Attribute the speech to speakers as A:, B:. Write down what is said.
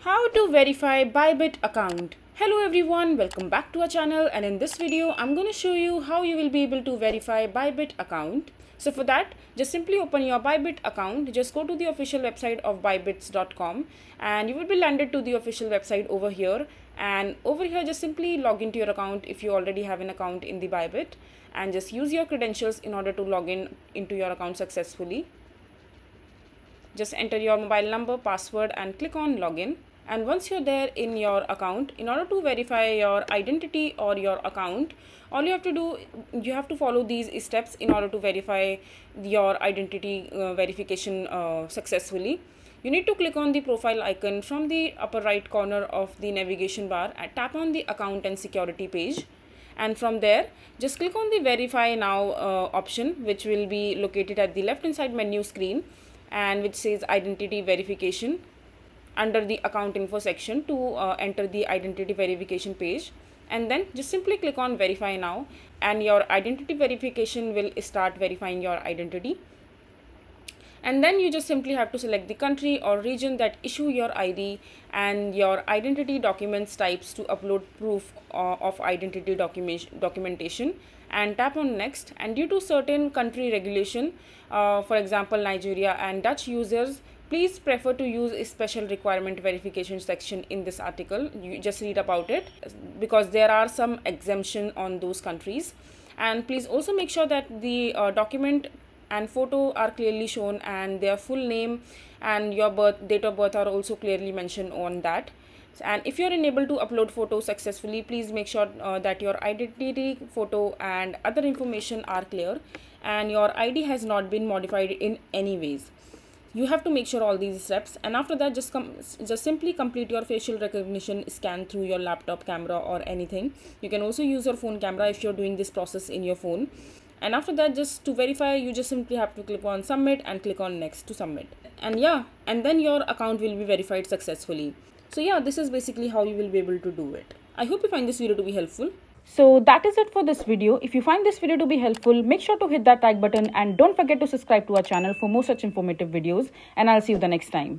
A: How to verify Bybit account. Hello everyone, welcome back to our channel, and in this video I'm going to show you how you will be able to verify Bybit account. So for that, just simply open your Bybit account, just go to the official website of bybits.com and you will be landed to the official website over here, and over here just simply log into your account if you already have an account in the Bybit, and just use your credentials in order to log in into your account successfully. Just enter your mobile number, password and click on login. And once you're there in your account, in order to verify your identity or your account, all you have to do, you have to follow these steps in order to verify your identity verification successfully. You need to click on the profile icon from the upper right corner of the navigation bar and tap on the account and security page. And from there, just click on the verify now option, which will be located at the left hand side menu screen and which says identity verification under the account info section to enter the identity verification page. And then just simply click on verify now and your identity verification will start verifying your identity. And then you just simply have to select the country or region that issue your ID and your identity documents types to upload proof of identity documentation, and tap on next. And due to certain country regulation, for example Nigeria and Dutch users, please prefer to use a special requirement verification section in this article. You just read about it because there are some exemption on those countries. And please also make sure that the document and photo are clearly shown and their full name and your date of birth are also clearly mentioned on that. And if you're unable to upload photos successfully, please make sure that your identity photo and other information are clear and your ID has not been modified in any ways. You have to make sure all these steps, and after that just simply complete your facial recognition scan through your laptop camera or anything. You can also use your phone camera if you're doing this process in your phone. And after that, just to verify, you just simply have to click on submit and click on next to submit. And yeah, and then your account will be verified successfully. So yeah, this is basically how you will be able to do it. I hope you find this video to be helpful. So that is it for this video. If you find this video to be helpful, make sure to hit that like button and don't forget to subscribe to our channel for more such informative videos, and I'll see you the next time.